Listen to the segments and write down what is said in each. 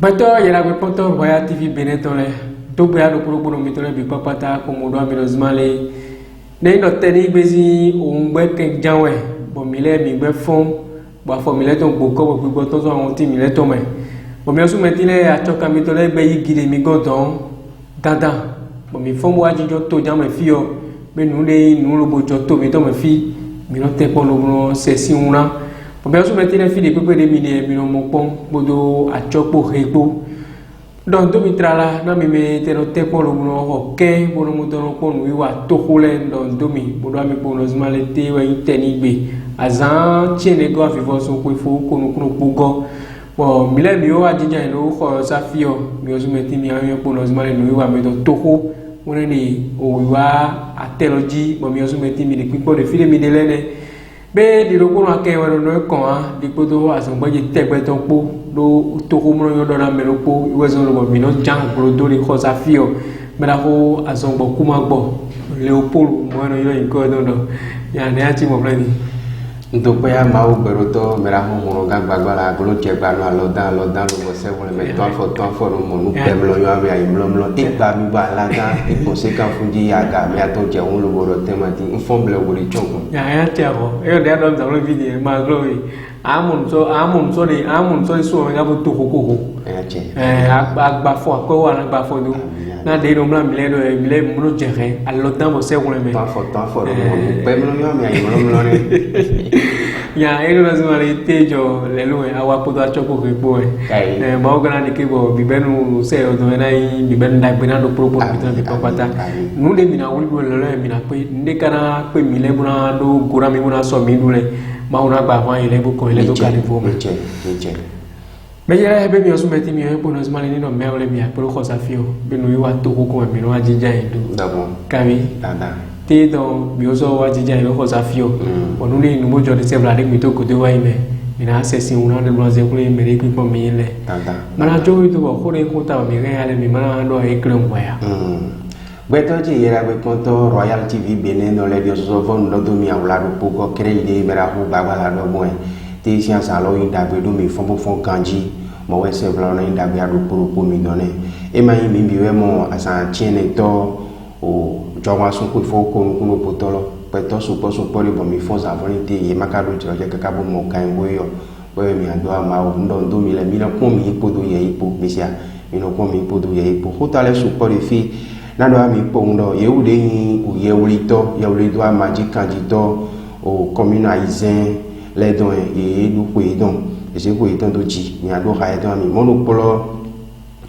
Bato yera be poto Royal TV Benetole to be ado pro mitole bi papata ko mo do amilozmale ne no teni bezi o ngbe ke janwe bo mile mi gbe fon bo afo mile to gboko bo gbo to so awon ti mile to me bo mi osu metile atoka mitole gbe yigire mi godon dada bo mi fon bo ajijo to janwe fio be nu le nu lo bo jo to mi to me fi mi no te po lo se si una. Pour bien soumettre les filles de peu de mine, mi no mopon, bodo a chopo repo. Donc, do mitrala, na mi me te no te po lo no ok, bodo motono po no iwa tohulen, donc domi, bodo ami po no zmalete, wa inteni be. Azan, tiene go a vivo son ko ifo, kono pugo. Bon, mile mi o a jinja no ko sa fio, mi o soumettre mi a po no zmale no iwa me do toho. On est o iwa a teloji, bon mi o soumettre mi de pipo de fille mi de lene. Be di loko no ake wero no kon a di podo asongba je tegbe ton po do to ko mo yo do na melo po iwezo lo mi no jan gro do ri khosa fio me la ko asongba kuma gbo Leopold mo no yo inko do ya ne ati mo plani ndo pe ya ma o gbero to me la ho mo ga gbagba la glo je gba no lo dan lo mo se wo me ton fo no mo nu pe lo yo ami ayi mlo e gba mi ba la ga e conséquent fuji ya ga me ato je won lo bo te ma ti informe le wo ri chonko ya te ho e de do do video ma glo yi amun so ni so me ga bo to ko che agba fo ko wa na gba fo do na de no mla mile mo jere allo dan mo se wo me ton fo no mo pe lo yo ami ayi mlo ni ya ero na zuma le tejo le lo awa poto achoko repo ba o gana ke bo bibenu se o do na yi bibenu da gbena do propos bitan de papata nu le mina wuli bo le mina pe nde kana pe mi le buna do gora mi buna so mi dule ma una gba fa ile bo ko ile to ka ni fo me me yere be mi osumeti mi po no zuma le ni no me ole mi a pro ko sa fio be nu yi wa to ko mi no ajija idu d'abord kami dada te donc mi oso wa jija ilo ko sa fio onu ni nu mo jo de se bla de mi to ko de wa ime ina se si una de blanze ko le mere ki po mi le dada mana jo itu ko re ko ta mi ga ale mi mana do e kren wa ya beto ji yera be konto Royal TV Benin no le dio so von no do mi awla do poko krelde mera hu babala do mo te sian salo inda be do mi fon kanji mo we se bla no inda be adu pro mi donne e mai mi biwe mo asa tiene to o jọwa sun ko fo ko no potolo peto supo ri bo mi fo za volunté ye makado jọ je kaka bo mo kan boyo boyo mi ado ama o ndo mi le mi na ko mi ipodo ye ipo mesia mi no ko mi ipodo ye ipo hotale supo ri fi na do mi po ndo ye u de yin o ye uri do ama ji kanji to o communaliser les dons ye du ko idon e se ko idon do ji mi ado ha idon mi monopolo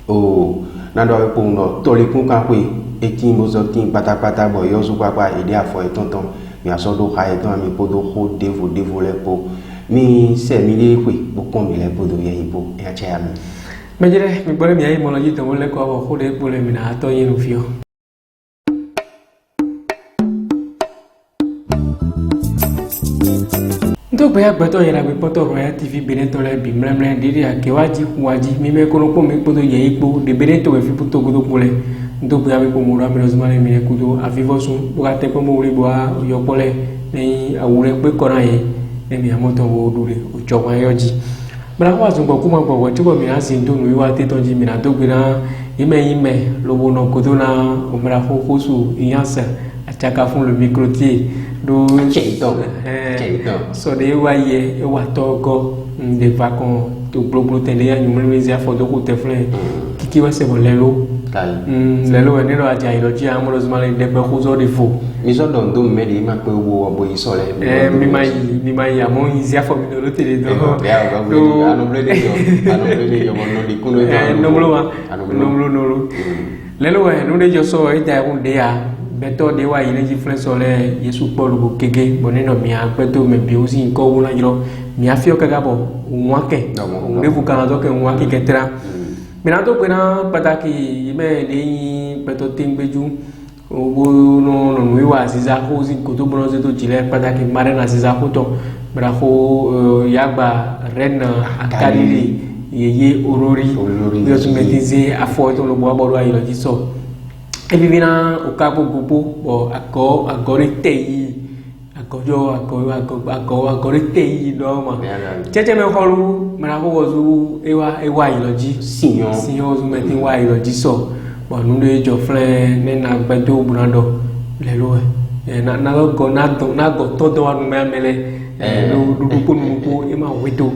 o na do po ndo to le kun kan ko eti mozo tin patapata bo yo su papa ide afo etonton mi asodo ha eton mi podo ho devo le po mi se mi le kwe bo kon mi le podo ye ipo e a cha mi mejere mi bole mi ayi mo loji to mo le ko ho de bole mi na to yin fio ndo be agbeto yera be poto Royal TV Benetole bi mlemle diri akewaji kuwaji mi me kono po mi podo ye ipo de Beneto we fi poto godo pole ndo be abi po mo ra mi zmale mi ne kudo avivo sun bo ka te po mo ri bo a yo pole ni awure pe kora ye e mi amoto wo dure o jowa yoji bra ko azun gbo kuma gbo ti ko mi asin to nu wa te tonji mi na to gbe na ime lo bo no kudo na o mra fo kosu iyansa achaka fun le microtier do cheito so de wa ye e wa to go de vacon to bloglo tele ya nyumle mezi afo do ko te flen kiki wa se bo lelo lelo ne ro aja iro ji amoro zmale de be khuzo de fo mi so don do me di ma pe wo obo isole mi mai ya mo izi afo mi do tele do ya ga wo ano ble de yo mo no di kuno no lelo we no de jo so e ja un de ya beto de wa ile ji flen sole yesu polu go kege boneno mi a beto me bi osi nko wo na jiro mi afio kaga bo nwake o revu kana do ke nwake ketra mi na to pe na pataki me de beto tingbeju o no wi wa siza ko si ko to bronze to jile pataki mare na siza ko to bra ko yagba ren akari ye orori yo sumetize afo to lo bo bo ayi lo ji so e vivina o cabo bubu o agore tei agor de tei do ma cheche me holu mara ko wozu ewa iloji sinyo zu me tin wa iloji so bo nu de jo flen ne na gbedo bunado le lo na go to do anu me mele lo du ko e ma wedo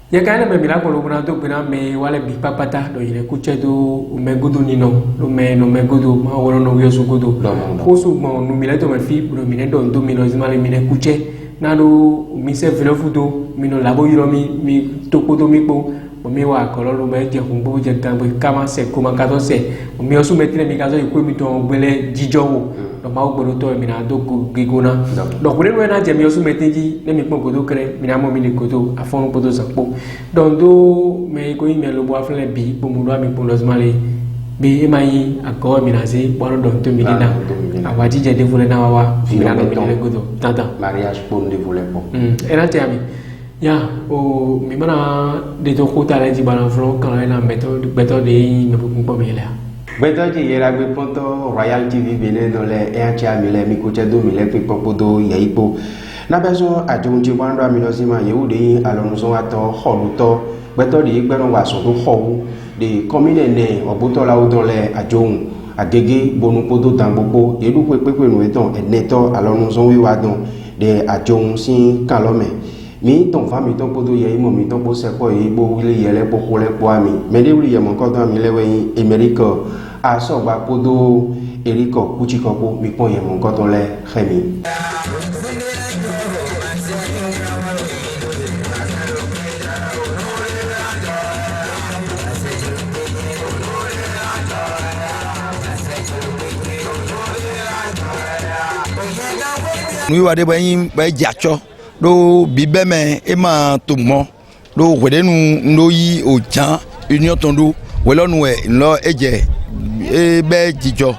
ya kana me mira ko lo bunado bina me wale bi papata do ile kuche do me godo ni no me godo ma woro no yo su godo ko su mo nu mile to me fi pro mine do ndo mino zimale mine kuche na do mi se velo fudo mino labo yiro mi to kodo mi po mi wa ko lo me je fun bo je kan bo kama se ko ma ka to se mi o su metire mi ka so iko mi to gbele jijo wo do ma o gbodo to mi na do ko gigona do ko le no na je mi o su metinji ne mi pon kodo kre mi na mo mi ni kodo afon kodo sapo don do me ko mi lo bo afle bi bo mu do mi pon lozmale bi e mai akko mi na se boro do to mi na awati je de vole na wa mi na mi le kodo tata mariage pour de vole po era te ami ya o mi mana de to ko ta la ji bana flo kan na beto de me bu ko mi la beto ji yera gbe ponto Royal TV Benin dans les RTA mi le mi ko che do mi le pe popodo ye ipo na bezo ajonji bando aminosima yehude alonu so ato holuto beto de gbero wa so to ho de commune ne obuto la o dans les ajon agege bonu podo tambopo yedu pepe no eton eneto alonu so wi wa don de ajon sin kalome mi ton fami ton podo ye mo mi ton bo se ko e bo wile yele po ko le po ami me de wile ye mo ko don mi lewe America a so ba podo eriko kuchiko po mi pon ye mo ko ton le khemi Nous avons des gens do bibeme ema to mo do wede nu yi o jan union tondo welo nu e lo eje e be jijo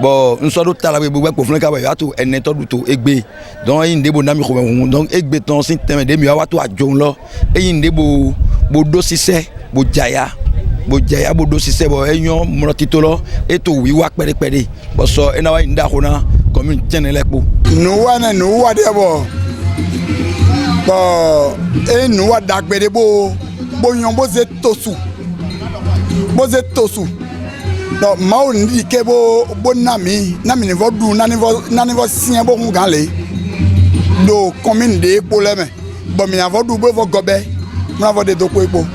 bo nso do tala be gbogbo fun ka ba ya to ene to du to egbe don yin debo na mi ko won don egbe ton sin teme de mi wa to ajo lo yin debo bo do sise bo jaya bo do sise bo eyan mo tito lo e to wi wa pere pere bo so ena wa nda ko na commune tenele po nu wa de bo e nu wa dagbere bo yon bo ze tosu do ma o ndi ke bo nami ni vo du na ni vo sien bo hun gan le do commune de po le me bo mi avo du bo vo gobe mo avo de do ko epo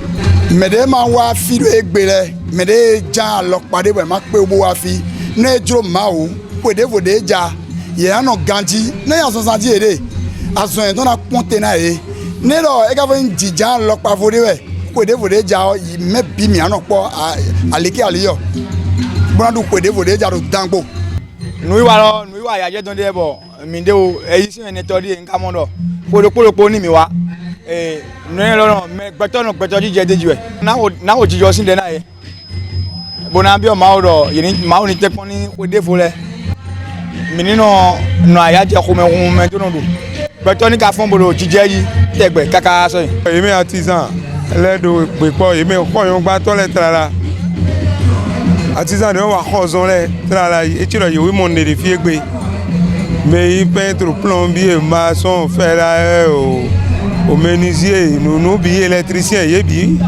me de ma wa fi do egbe le me de ja lo pade bo ma pe bo wa fi na ejro ma o po de vo de ja ye ano ganji na ya so sanji ere aso en don na ponte na e ne lo e ka fo njija lo pa fo de we ko de fo de ja me bi mi ano po aleke aliyo bona du ko de fo de ja do dangbo nu wa ya je don de bo mi de o eyi si en to di nka mo do polopo ni mi wa ne lo me gbeto jije deji we na o jijo sin de na e bona bi o ma o do yin ma o ni te pon ni ko de fo le minino no aya je ko me to no do beto ni ka fon bolo jije yi tegbe kaka so emi artisan ledo pe po emi ko yon gba to le trala artisan de wa ko zon le trala e ti ro yi wi mo ne de fi egbe me yi peintre plombier maçon ferrailleur o menuisier no bi électricien ye bi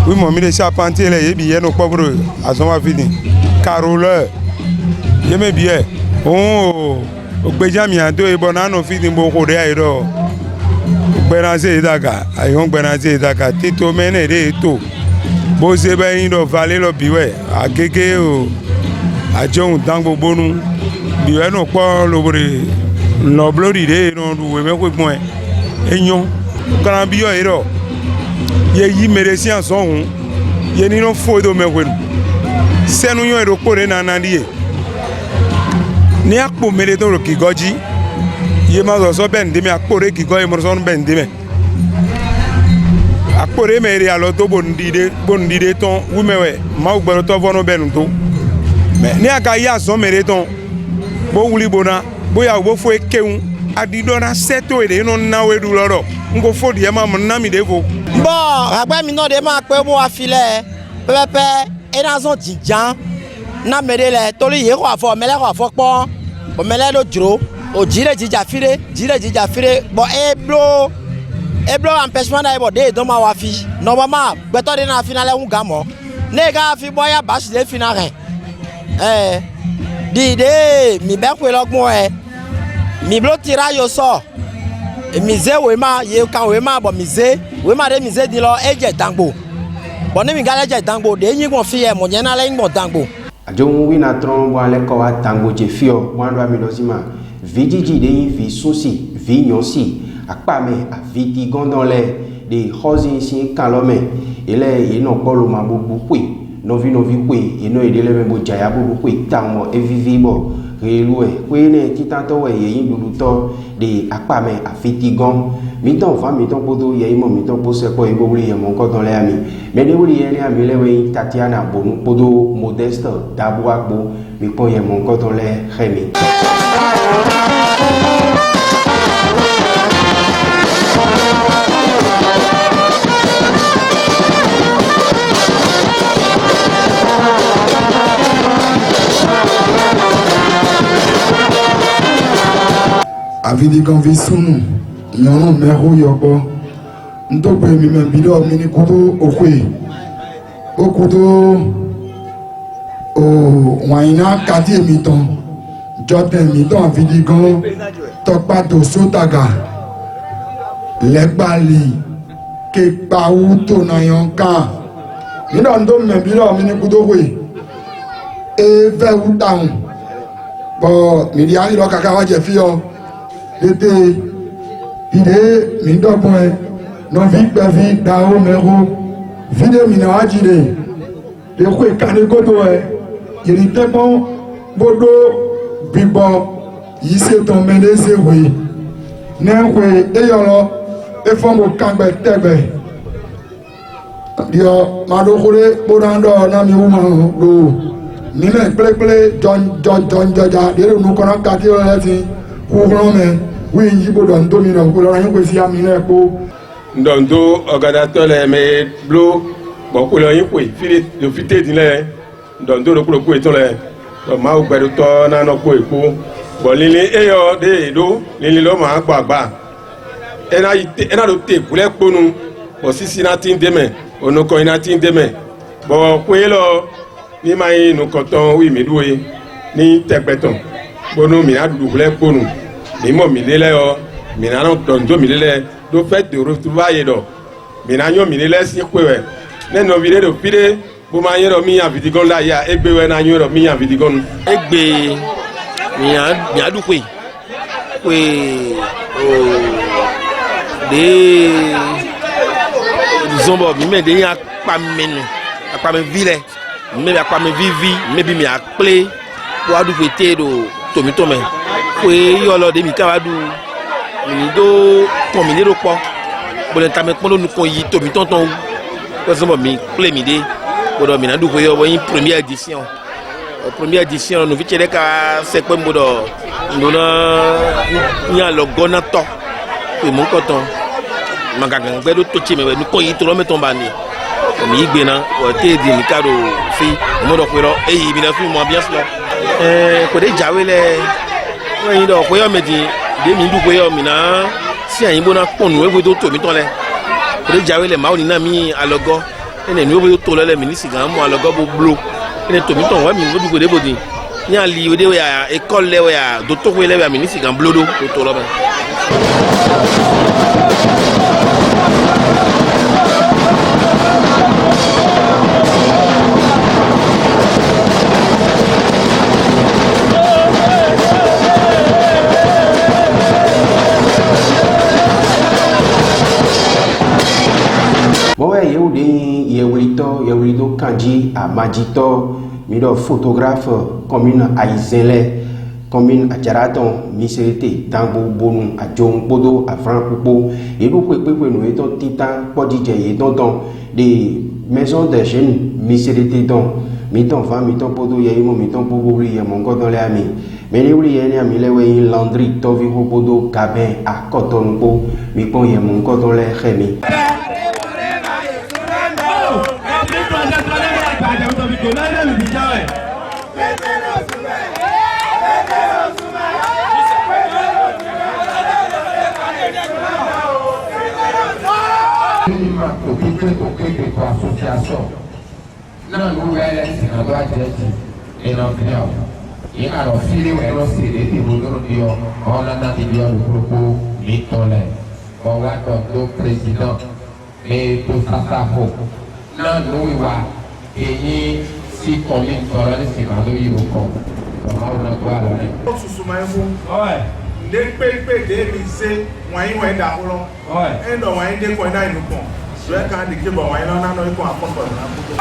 wi mo mi de charpentier le ye bi ye no pobro azon wa fini caroleur ye me bi e ogbejami ado ibona no fiti mbo ko de airo gberanse idaka ayon gberanse idaka tito mene de to bo se be yin do vale lo biwe agege o ajon dango bonu biwe no po lobore no blori de no duwe me ko gbon eyan kan bi yo iro ye yi meresi an so hun ye ni no fo do me ko senu yo ero ko re na na die ni akpo mere to ro kigoji ye ma so ben de mi akpo re kigo e mo so ben de me akpo re mere alo to bondide ton wi mewe ma u gbero to vono benu to me ni aka ya so mere ton bo wuli bona bo ya bo fo ekeun adido na seto ere no na we du loro ngo fo de ma na mi de fo bo agba mi no de ma pe bo afile pepe e na so jijan na mere le tori ye ko afo mele ko afo po o mele do juro o jire jija fire bon eblo empêchement na bo de ma wa fi normalement beto de na finale un gamo ne ga fi boya bash de finale di de mi be ko logmo mi blo tira yo so mize we ma ye kan we ma bo mize de mize di lo eje dangbo bon ne mi ga eje dangbo de yin gon fi mo yen na le ngbo dangbo ajon wina tron bo ale ko wa tango je fio mo ando mi lozima vijiji de yin vi susi vi nyosi akpame aviti gondole de hozi si kalome ele ino polo ma bubu kwe novi kwe ino edele me bo jaya bubu kwe tamo evivi bo relue kwe ne titanto we yin duduto de akpame aviti gon mi ton podo ye mo mi ton pose ko ego wuri ye mo ko don le ami me de wuri ye ni ami lewe Tatiana bonu podo modeste dabu agbo mi po ye mo ko don le khemi avidi kan vi sunu nyɔnu mɛho yɔbɔ ntɔgbe mi mɛ bi dɔ mini kutu okue o kutu o wanyina kati mi tɔn jɔtɛ mi tɔn avidi kan tɔkpato sotaga lɛgbali kekpawu tonayɔn kan mi dɔ ntɔ mɛ bi dɔ mini kutu okue efɛ wu taun bɔn mi di ayi dɔ kaka wa jɛ fi yɔ l'été il est mindoboy non vite bavi dao mero vide minawajide de kwe kane godo il était bon bodo bibo yise ton menese we newe eyolo e fongo kangbe tebe dio madokore borando na mi uma do nile pleple don joja de no kono kati o lati kuhron me oui yibo don domino ko la yin ko si ami na ko ndondo ogadato le me blo bo ko lo yin ko fili lo fite din le ndondo lo ko eton le o ma o gbedo to na no ko eko bo lili eyo de do lili lo ma gbagba ena lo te kule ponu bo sisi na tin deme ono ko ina tin deme bo ko lo ni mai no koton wi mi duwe ni tegbeton bonu mi adu kule ponu mi mo mi lele o mi na no donjo mi lele do fait de retrouvailles do mi na nyo mi lele si kwewe ne no vide do pide bo ma yero mi ya vidigon la ya egbe we na yero mi ya vidigon egbe mi adu kwe o de zombo mi me de ya pa me vile mi me pa me vivi me bi mi akple o adu kwe te do tomi tome kwe yolo de mi kawadu mi do ton mi do po bo le tame pon nu ko yi tomi tonton ko so mi ple mi de bodo mi na du ko yo bo yin première édition no vi chere ka se pe bodo no na nya lo gona to pe mo ko ton magagan gbe do to chi me nu ko yi to lo me ton ba ni mi gbe na o te di mi karo fi mo do pe ro eyi mi na fi mo ambiance lo ko de jawe le wọ́n yín dọ̀ pé ọmọ ẹ̀dín dèmí ń dúpọ̀ ọmọ ìná sí àyìn bó náà pọ̀nù ewé tó tòmí tán lẹ̀ kòdé jáwé lẹ̀ máa ò ní náà mí alọ́gọ́ ẹnì ní ewé tó tó lọ́lẹ̀ mí ní sìgá mú alọ́gọ́ bó blo ẹnì tòmí tán wọ́n mi ó dúpọ̀ débòdì ní àlì òde wẹ̀ ẹ̀kọ́ lẹ́wẹ̀ dótókòwé lẹ́wẹ̀ mí ní sìgá blódó tó tó lọ́bẹ̀. Yewrito Kanji à Majito, mido photographe commune à Izele, commune à Jaraton, Miserete, Dambo Bonu, à John Bodo, à Franck Poupo, et nous nous étions titan, podije, et donc des maisons de jeunes, Miserete, donc, miton va, miton Bodo, Yaimo, miton Bobo, Yamongo dans les amis. Mais les ouvriers, Milewe, Landry, Toviho Bodo, Cabin, à Cotonbo, Mipon, Yamongo dans les Rémi. association náà ló wẹ́ ìrìnàjò àjẹjì iná bíyà yìí àrò fílẹ̀ wẹ̀ lọ sí èdè ìbò lórí yọ ọ̀nà náà ti yọ lùkúrúkú nítọ́lẹ̀ ọ̀wá tó président et tó sàṣàfò náà ló wà èyí sí kọ́lé tọ́lá ní sìnkàdó yìí ó kọ́ ọ̀ma wọn náà gbọ́ àlọ́ rẹ̀. ó susu máa ń fún ndé pépé dé mi ṣe wọ̀nyí wọ̀nyí dà kúrò ẹ̀ ń dọ̀ wọ̀nyí dé kọ́ ẹ̀ náà inú pọ̀ sùwẹ́ ká di kébọ̀ wọ̀nyí náà náà ikọ̀ àkọ́kọ̀ náà kúrò.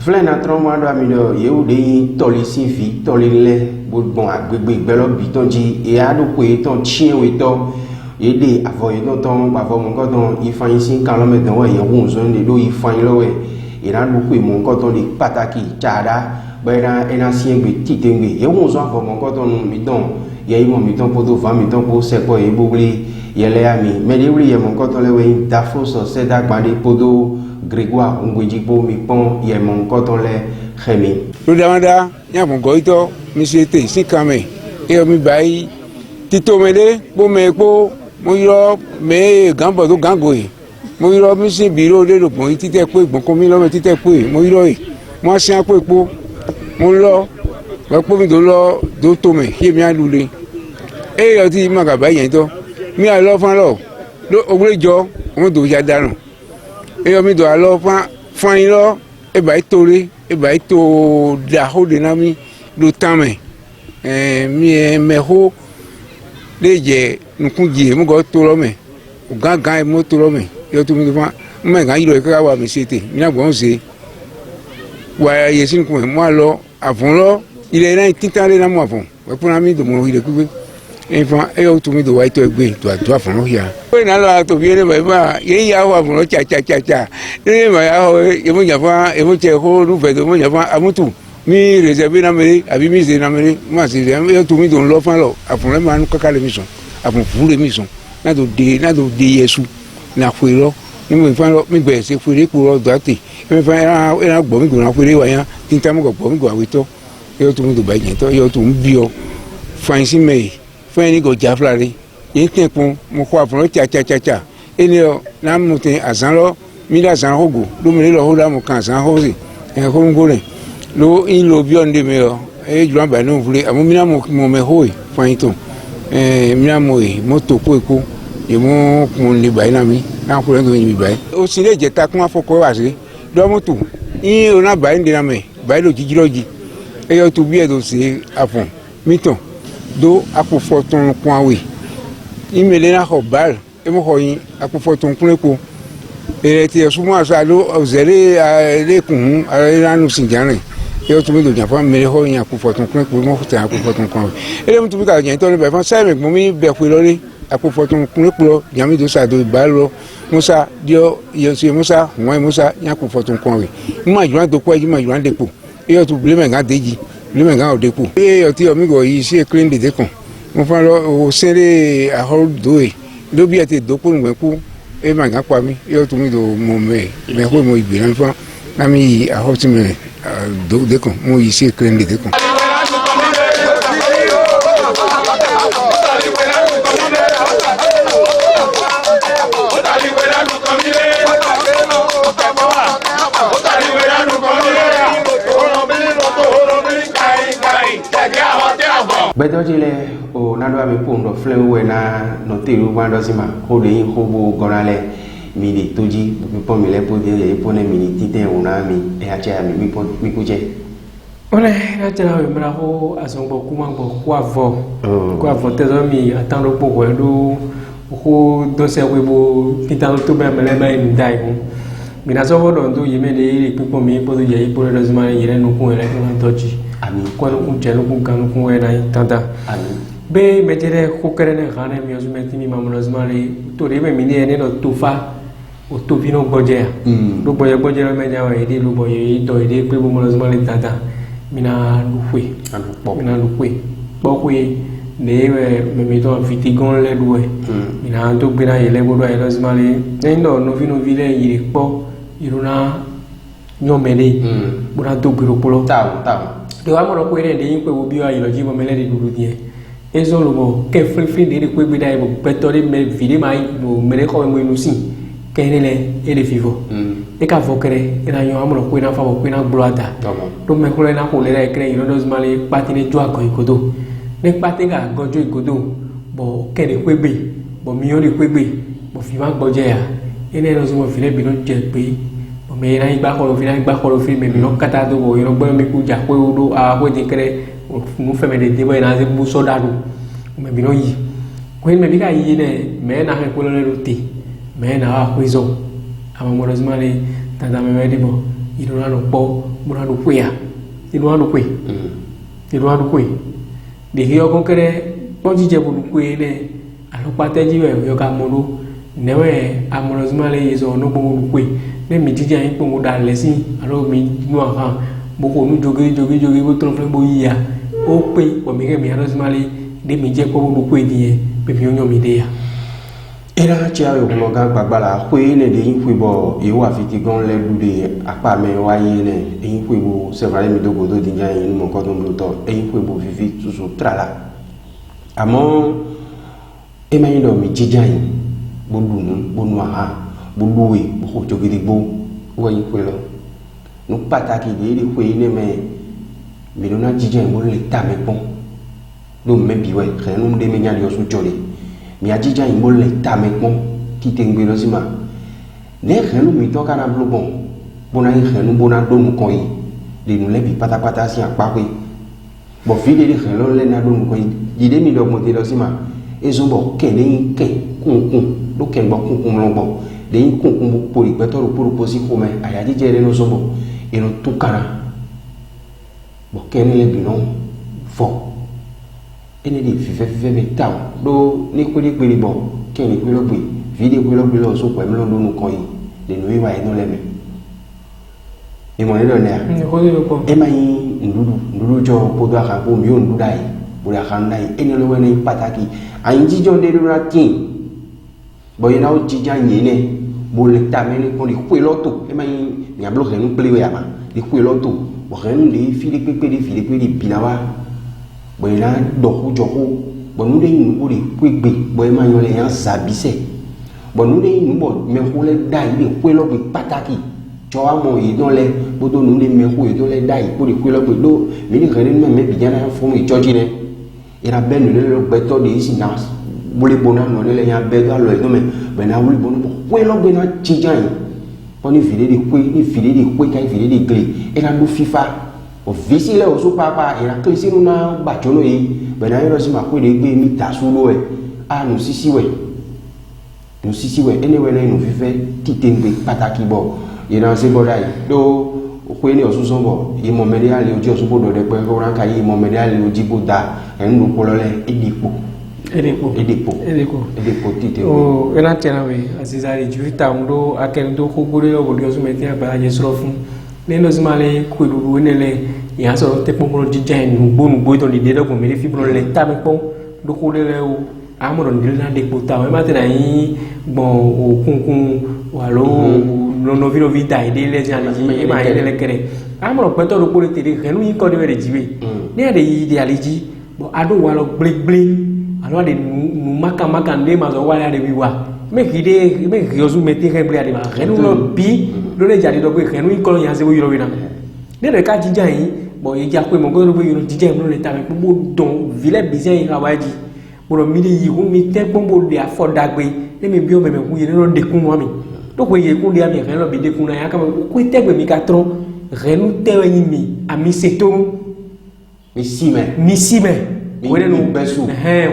filɛ na tɔrɔ mu aɖo ami ɖe yewu de yi tɔli si fi tɔli lɛ gbɔn agbegbe gbɛlɔ bi tɔn dzi eya ɖo ko ye tɔn tiɛ wo tɔ ye de avɔ ye tɔn tɔn avɔ mu kɔtɔn ifanyi si kalɔ mɛ dɔn wɛ ye wu zɔn de do ifanyi lɔ wɛ yena ɖo ko mu kɔtɔn de pataki tsa ɖa bɛ na ena siɛ gbe tite gbe ye wu zɔn avɔ mu kɔtɔn nu mi tɔn ye yi mɔ mi tɔn poto va mi tɔn ko sɛkpɔ ye gbogbo yɛlɛ ami mɛ de wuli yɛ mɔ kɔtɔn lɛ wɛ dafo sɔ sɛda gba de poto Grégoire Ngwejigbo mi pɔn yɛmɔ nkɔtɔn lɛ xɛmi. Lódàmádá yàgò gɔyitɔ misi te si kame eyɔ mi ba yi titome de kpome kpo mo yɔ me ganbɔ do gango yi mo yɔ misi biro de do gbɔn yi titɛ kpe gbɔn kɔmi lɔ mɛ titɛ kpe mo yɔ yi mo asia kpe kpo mo lɔ wɔ kpo mi do lɔ do tome yé mi alule eyɔ ti ma gaba yɛn tɔ mi alɔ fan lɔ do owurɛ jɔ mo do ya dànù. Eyɔ mi do alɔ fan yi lɔ eba yi to le eba yi to daho de na mi do tame mi mɛho de dze nukun dzi mo gɔ to lɔ mɛ o gãgã yi mo to lɔ mɛ yɔ to mi do fan mɛ gã yi lɔ yi kaka wa mi se te mi na gbɔn se wa yesi nukun mɛ mo alɔ avɔn lɔ ilẹ̀ yẹn titan de na mo avɔn wɛ kpɔna mi do mo yi de kpekpe efan eyɔ to mi do wa yi tɔ egbe do a do avɔn lɔ ya. Na la tobi ne ba ba ye ya wa mo cha ne ma ya ho ye mo nya fa e mo che ho nu fe do mo nya fa amutu mi reserve na mere abi mi ze na mere ma se ye to mi do lo fa lo afun le ma nu kaka le mi so afun fu le mi so na do de yesu na fu ro ni mo fa lo mi gbe se fu re ku ro do ati mi fa era gbo mi go na fu re wa yan tin ta mo gbo mi go awe to ye to mi do ba yen to ye to mi bi o fa yin si me fa ni go ja flare yìí tẹ̀ kún mo kọ́ àfọ̀rọ̀ tíatíatíatíà ẹni ọ náà mo tẹ àzán lọ mí lé àzán hógò lómìnira lọ hóra mo kàn àzán hóse ẹ̀ hóńgó rẹ̀ ló ń lo bí ọ̀ndé mi ọ ẹ̀ jùlọ àbàlẹ̀ náà fúlẹ̀ àmọ́ mí náà mo mẹ hóye fọyín tó mí náà mo yè mo tó kó èkó yè mo kún lè báyìí náà mi náà kúrẹ́ tó yin mi báyìí. ó sì lè jẹ́ ta kún afọkọ́ wá sí dọ́mọ́tò yín ọ̀nà báyìí ń dènà mẹ́ báyìí ló jíjí lọ́jì ẹ̀ yọ tó bí ẹ̀ tó ṣe àfọ̀n mítàn dó àpòfọ̀ tó ń kún àwẹ̀ imele na xɔ bal emo xɔ yin akpɔfɔ tó ŋkúlẹ̀ kpo ere ti ɛsúmọ́ aṣọ alo ɔzɛlé ale kùn ale lanu sinjane yɔ tó mi do jàpá mele xɔ yin akpɔfɔ tó ŋkúlẹ̀ kpo emo tẹ akpɔfɔ tó ŋkúlẹ̀ kpo ele mu tó mi ka jɛn tɔ ne bɛ fɔ sáyɛ mɛ gbɔn mi bɛ kpe lɔ ni akpɔfɔ tó ŋkúlẹ̀ kpo jàmi do sa do bal lɔ musa diɔ yɛsue musa ŋɔɛ musa yin akpɔfɔ tó ŋkúlẹ̀ mu ma jɔn do kɔ yi ma jɔn de kpo eyɔ tó bilemɛ gã de dzi bilemɛ gã o de kpo eyɔ ti yɔ mi gɔ yi si ekele de kàn mo fa lɔ o sɛnɛ ahɔ do ye lóbi ẹ ti dókòwò gbẹ̀kú ẹ máa gán pa mí yóò tún mi do mọ mẹ kó mo ìgbìyànjú fún mi yìí àhọ́tí mi dé kàn mo yìí sí ekele ní dé kàn. gbẹdọdzi lẹ o naɖo ami ƒo ŋdɔ filɛ wɛ na nɔtɛlu wa ɖɔ si ma ko ɖe yin xobo gɔna lɛ mi de to dzi pɔn mi lɛ po de yɛ po ne mi ni titɛ o na mi eya tse ami mi ko tse. wọlé n'a jẹrà o mìíràn ko azɔngbɔ kuma gbɔ ko avɔ tɛzɔ mi atan ɖo kpɔ wɛ ɖo ko dɔsɛ webo titan to bɛ mɛlɛ bɛ yin da yi ko minasɔfɔ dɔn to yemɛ de yi kpekpɔ mi kpɔtɔ yɛ yi kpɔ ɖe zuma yɛrɛ nukun yɛrɛ kpɔ dɔ dzi kɔnukun cɛ nukun kan nukun wɛ na yi tanta bɛ mɛtɛrɛ ko kɛrɛ ne kan ne miɛ zumɛ timi mamuna zuma le to de bɛ mi ne yɛ ne nɔ tofa o tofi no gbɔdze ya do gbɔdze lɔ mɛ nya wa yi de lo bɔ yi dɔ yi de kpe mamuna zuma le tanta mina lukue kpɔkue ne bɛ mɛmɛtɔ fiti gɔn lɛ do yɛ mina to gbena yɛlɛ bɔ do ayi lɔ zuma le ne nɔ novi lɛ yiri kpɔ iruna nyɔmɛ de bona to gbero kplɔ de wa mɔdɔ ko yɛrɛ de yin kpe wo bi wa yɛlɛ dzi bɔ mɛlɛ de dudu diɛ Eso lo bo ke free de ko bi dai bo petore me vide mai bo mere ko mo nusi ke ne ele vivo e ka vokere ina yo amro ko ina fa bo ko ina bloata do me ko ina ko le dai kre ino dos mali patine jo ko ikodo ne patinga gojo ikodo bo ke de ko bi bo mi yo de ko bi bo fi ma gboje ya ene no so mo file bi no je pe bo me ina igba ko lo fi me bi no kata do bo ino gbo mi ku ja ko do a ko de kre mu feme de debo ina ze bu soldado me bino yi ko me bi ka yi ne me na he ko le ruti me na a ko izo ama morozmale tata me me debo iro na po mo na do kwea iro na do kwe de hiyo ko kere po jije bu kwe ne alo pate jiwe yo ka modu newe amorozmale izo no bo bu kwe ne mi jije yin po mo da lesin alo mi nu aha bo ko nu jogi bo tron fle bo yi ya o pe o mi ke mi arozmale de mi je ko bo ko edie pe mi onyo mi de ya era chia yo ko ga gbagbala ko ne de yin bo e wa fiti gon le du de apa me wa yin ne yin bo se va mi dogo do di nya yin mo ko do mo to yin bo vivi tusu trala amo e ma yin do mi jijan bo du nu bo nu aha bo luwe bo ko jogiri bo wa yin lo no pataki de ko yin me mi do na jijan mo le ta me bon do me bi wa khenu de me nya yo su jole mi ajija mo le ta me bon ki tengbe no sima ne khenu mi to kana blo bon bona khenu bona do mu ko yi de nu le bi patapata si apa pe bo fi de khenu le na do mu ko yi de mi do mo te do sima e zo bo ke le ke kun do ke bo kun lo bo de kun bo pori pe to ro poro si ko me aya jije le no so bo e no tu kana bo ke le bi no fo ene di fife me taw do ni ko di pe bo ke ni pe lo gbe video pe lo so pe me lo do nu ko yi de no iwa eno le me e mo le do ne a ko le ko e ma yi nduru jo po do aka ko mi o ndu dai bo ya kan dai ene lo we ni pataki ayin ji jo de do ra kin bo ina o ji jan yin ne bo le ta me ni ko di pe lo to e ma yi mi ablo ke nu ple we ama di pe lo to bo ren di fili pe di binawa bo ina do ku joku bo nu de yin ko di pe bo e ma yo le yan sabise bo nu de yin bo me ko le dai de pe lo pe pataki jo wa mo yi don le bo do nu de me ko yi do le dai ko di pe lo pe do mi ni ren me bi jana fo mi joji ne ira benu le lo pe to de si na bole bona no le yan be do lo e no me be na wuli bo no pe lo be na chijan yi bo ni fide de kwe kai fide de gle ira do fifa o visi le o so papa ira klisi na ba jono yi be na yoro si ma ko de gbe mi ta su lo e a no sisi we ene we na no fife titengbe pataki bo ira se bo dai do ko ni osun so bo yi mo mede ale oji osun bo do de pe ko ran ka yi mo mede ale oji bo da en lu ko lo le edipo tite o ena tena we azizari juita ndo akendo ko gure o bodio so metia ba je sro fun ne no zmale ko du ne le ya so te pon jijan nu bo to ni de do ko me fi bro le ta me pon do ko le o amoro ni na de po ta we ma te na yi gbon o kunkun wa lo no vino vita ide le jan ji e ma ile le kere amoro pe to do ko le te de renu yi ko de we jiwe ne de yi de aliji bo ado wa lo gble alors de nous maka ndé ma zo wala de biwa me yozu meti reble ade ma renu lo bi lo le jadi do be renu ko yan se wo yoro wina ne de ka jijan yi bo ye ja pe mo ko do be yoro jijan mo le ta me bo don vile bizan yi hawaji bo lo mi de yi hu mi te pombo de afo dagbe e mi bi o me ku ye no de kun wa mi do ko ye kun de ami renu lo bi de kun na ya ka ko tegbe mi ka tron renu te yi mi ami seto mi sime wele no besu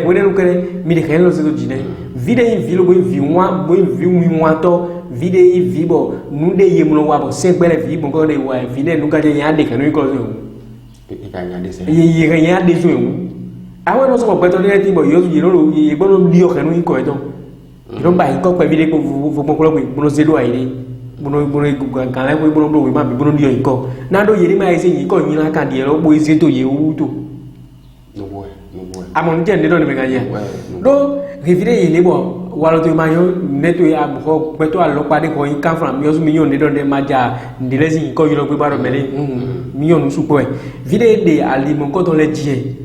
wele no kere mi de hello se do jine vide yi vilo bo vi wa bo vi wi wa to vide yi vi bo nu de ye mu wa bo se gbere vi bo ko de wa vide nu ka je ya de kanu ko so ye ya de so awo no so ko peto de ti bo yo yi lo ye gbo no li o kanu ko eto iro ba ko pe vide ko vo ko lo bo no se do ai bono kan la ko bono do we ma bi bono li o ko na do ye ma ise yi ko yin la kan de lo bo ise to ye wu to amon jende do me ganya do revire ile bo walo to mayo neto ya bo peto alo pade ko in kan from yo million de do de maja ndelezi ko yiro gbe baro mele million su po e vide de ali mon ko to le die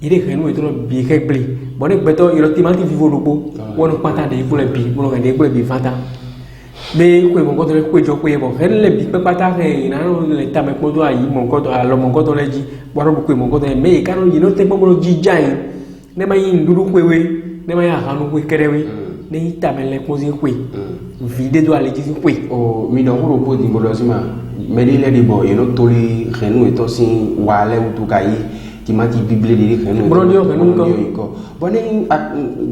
il est réuni et tout bien réglé bon les béton il a timati vivo lobo on pas tant de pour les bi pour les pour les bi fanta mais quoi mon côté quoi je quoi bon elle les bi pas tant que non les tames pour toi il mon côté alors mon côté les dit bon beaucoup mon côté mais quand il ne te pas mon jijain ne ma yin dulu quoi oui ne ma ya hanu quoi kerewi ne tames les causes quoi vide doit les dire quoi oh mi donc pour di bolosima mais il est bon il no toli réuni et aussi wale ou tout cahi timati bible di réuni ko boni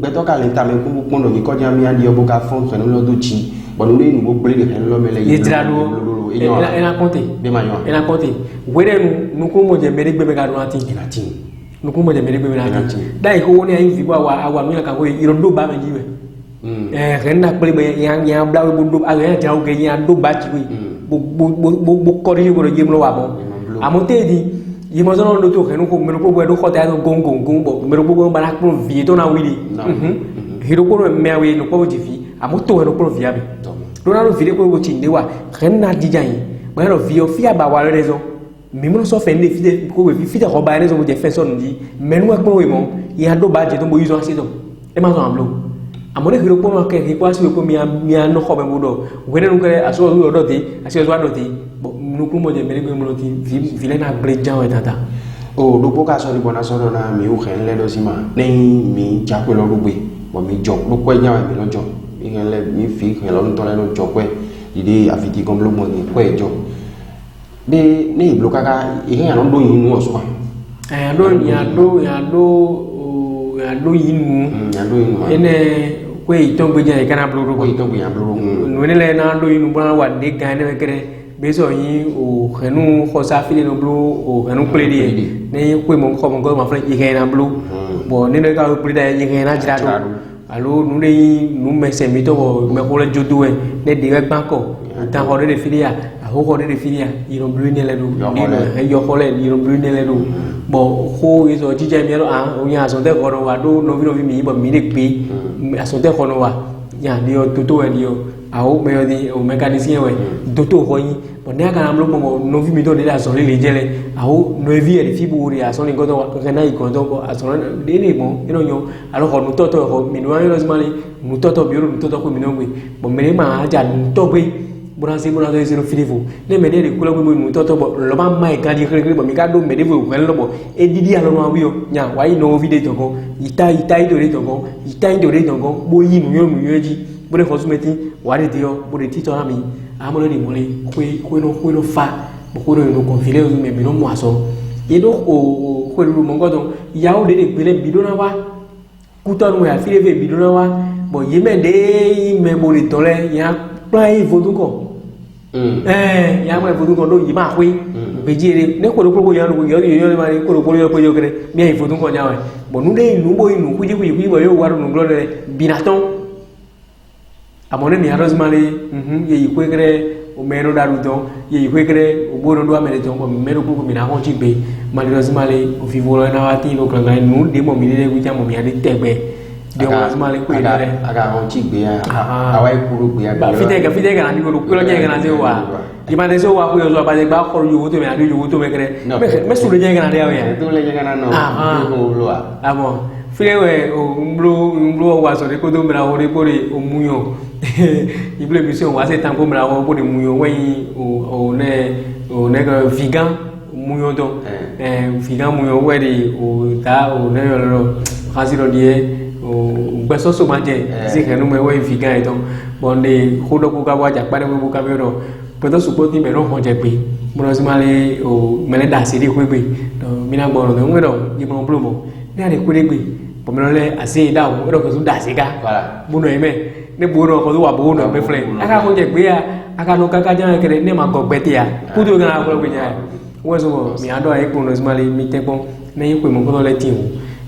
beto ka lenta me ku pondo ni ko jam ya di oboka fon réuni lo do chi bon ni no blé de réuni lo mele yi trado elle a compté de mayon elle a compté were nu ko mo je mere gbe ka do ati nu ko mo je mere gbe na ati dai ko woni ayi fi wa mi ka ko irondo ba me jiwe renda ple yang blau bundu aga jauh ke yang do ba chi bu ko ri bo yim lo wa bo amote di yimo zono do to renu ko mero ko do ko ta gong bo mero ko ba na ko vi to na wili hiro ko mewe no ko ji fi amoto ro ko vi abi do na ro vi ko go chinde wa rena di jan ba ro vi o fi aba wa rezo mi mo so fe ne fi ko we fi ta ko ba rezo mo je fe so ndi menu wa ko we mo ya do ba je to mo yuzo asizo e ma so amlo amone hiro ko ma ke ko asi ko mi no ko be mo do wene no kare aso do ti asi do do ti no ko mo je mere mo ti vi le na bre jan wa tata o do ko ka so ri bona so do na mi u khen le do sima nei mi ja ko lo rugbe bo mi jo lo ko nya mi lo jo mi khen le mi fi khen lo to le lo jo ko ide afiti kom lo mo ni ko e jo de nei blo kaka i khen lo do yin no so ya do yin ene ko iton gbe jan kana blo ko iton gbe yan blo no ne le na do yin bra wa de gan ne kere beso yin o khenu khosa fili no blo o khenu kledi ne ko mo ko mo ma fra i khen na blo bo ne ne ka ko da i khen na jira do alo nu ne nu me se mi to me ko le jodu e ne de ba ko ta ho de filia a ho ko de filia i no blo ne le do ni no yo ko le i no blo ne le do bo ko iso jija mi ro a o ya so te ko ro wa do no vi mi bo mi de pe aso te ko no wa ya dio toto e dio a o me di o mécanicien we toto ko yin bo ne ka am lo mo no vi mi do de la so le jele a o no vi e fi bu ri a so ni ko to ka na i ko to bo a so de ni mo ino yo a lo ko no toto ko mi no yo smali no toto bi ro no toto ko mi no gbe bo me ma ja to gbe Bonasi zero filivo. Ne me de kula gbe mu toto bo lo ma mai ka di kre bo mi ka do me de vo kwel lo bo e didi alo no awi o nya wa i no video to go ita do re to go bo yi mu yo ji bo de fosumeti wa de dio bo de tito na mi amo le ni mo le ko no fa bo ko no confile o me no mo aso e do o ko lu mo ngodo ya o de pele bidona wa kuta no ya file ve bidona wa bo ye me de me bo le tole ya play voduko ya mo voduko do yi ma kwe be jere ne ko do ko ya no yo ma ni ko do ko yo kere mi ai voduko nya wa bo nu de nu bo inu ku ji ku bo yo waru nu glore binaton amone ni aros male ye yi kwe kere o meno daru to ye yi kwe kere o bo no do amere to ko meno ko mi na ho ji be malheureusement male o fi volo na wa ti lo kan ga nu de mo mi de ku ja mo mi ade tegbe de was male ko ide aga ho chi gbe ya awai kuru gbe ya ba fite ga na ni ko lo je ga na se wa di ma de so wa ko yo so ba de ba ko yo to me adu yo to me kere me su le je ga na de ya to le je ga na no ko lo a amo file we o mblo wa so de ko do mra o re bore o muyo ible mission wa se tan ko mra o bore muyo we o ne ga vegan muyo do vegan muyo we de o ta o ne yo lo khasiro die o gbeso so ma je si kenu me we vegan eto bonde khodo ko ka wa ja pare we bu ka be ro peto supo ti me ro ho je pe mo si male o mele da si de ko pe do mina gbo ro nwe do yi mo blo mo ne ade ko de pe bo me le ase da o ro ko su da se ga bu no eme ne bu ro ko wa bu no be fle aka ko je pe ya aka no kaka jan kere ne ma go gbe ti ya ku do ga ko pe ja wo so mi ado ai ko no si male mi te ko ne yi ko mo ko le ti o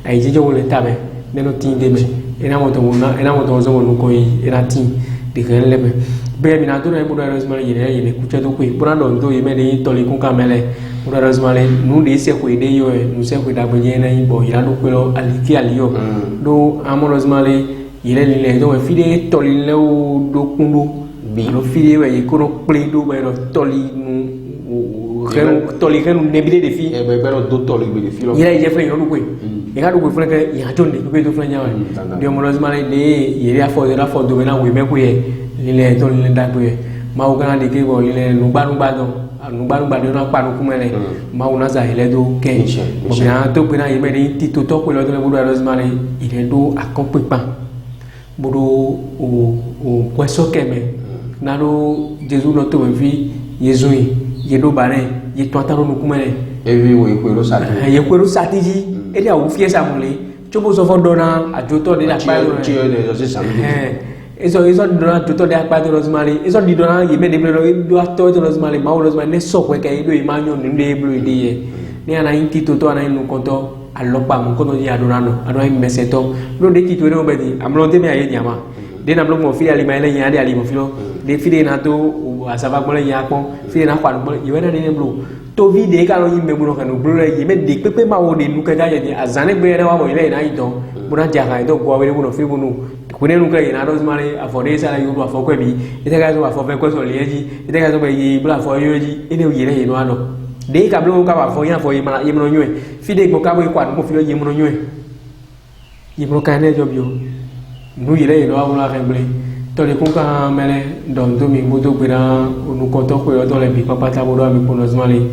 ai je jo le tabe neno tin de me ena mo to zo no ko yi era tin de gele be be mi na to na mo da rozmale yire yire ku che to ku bura do ndo yi me de to le ku ka mele mo da rozmale nu de se ku de yo nu se ku da bo ye na yi bo ira do ku lo aliki aliyo do amo rozmale yire ni le do fi de to le do kundu bi lo fi de we ko no ple do be ro to li nu toli kenu nebile de fi e be bero do toli be de fi lo ila je fle yonu ko e ga do ko fle ke ya jonde ko be do fle nyawa de mo lazima le yere afo do be na we me ko ye lile to lile da ko ye ma o kana de ke bo lile nugba do na pa no kumele ma una za ile do ke bo na to pe na ye me ni ti to ko lo to le bo do lazima le ile do akope pa bo do o kweso keme na do Jesus no to vi Yesu ye do bare ye to ataro no kumele evi wo ikwero sati ye kwero sati ji e dia wo fie samule chobo so fo do na ajoto de la pa lo ti o de so se samule eso dona toto de akpa de rosemary eso di dona ye me de do ato de rosemary ma rosemary ne so kwe ke do imanyo ni de blu de ye ni ana inti toto ana inu konto alopa mo kono ya dona no ado ai meseto lo de ki to re obedi amlo de me aye diama de na blo mo fi ali ma ile yan de ali mo fi lo de fi de na to asava gbole yan pon fi na kwa gbole ye na de blo to vi de ka lo yin me blo kan blo re ye me de pepe ma wo de nu ka ga ye de azane gbe na wa mo ile na idon buna jaga do go we blo fi bunu kunenu ka ina rosemary afode sala yudo afokwe bi iteka so afove kweso lieji iteka so be yi bla afo yoji ine yire yino ano de ka blo ka afo yan afo yimana yimno nywe fide gbo ka bo ikwa no fi yimno nywe yimno ka ne jobio nu yire yino awula remble to le kun ka mele don do mi moto gbera onu koto ko yo to le bi papa ta bodo mi pono rosemary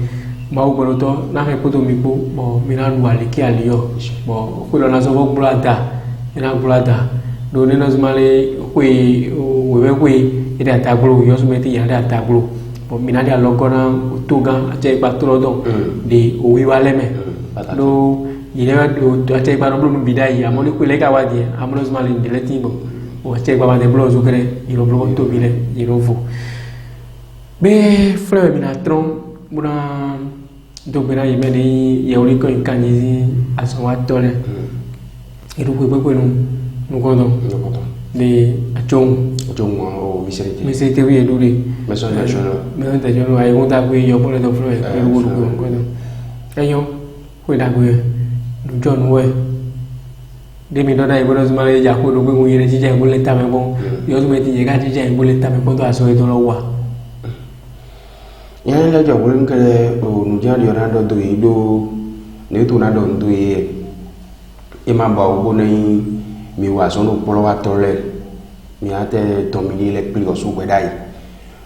ma o gboro to na he poto mi po bo mi na lu ale ki aliyo bo ko lo na so bo blada ina blada do ne nazmale we ida taglo yo sumeti ya da taglo bo minadi alogona utuga ache patro do de o wi waleme do yile do ache ba no blum bidai amoni ko le ka wadi amoni nazmale de letibo o ache ba de blozo kere ilo blogo to bile ilo fu be frère minatron buna do bena yimeni yawli ko kanyi aswa tole iru ko nous comptons de achong o misérité oui eduri maison national ay on ta ko yo pour le do flo e wo ko ayo ko da ko du jon we de mi do dai bo zo male ja ko do gbe mo yere jije bo le ta me bon yo zo me ti je ga jije bo le ta me bon to aso e do lo wa ya la jo bo nke o nu ja yo na do yi do ne tu na do ndu yi e ma ba o bo nei mi wa sono polo wa tole mi ate tomini le pli o su gwedai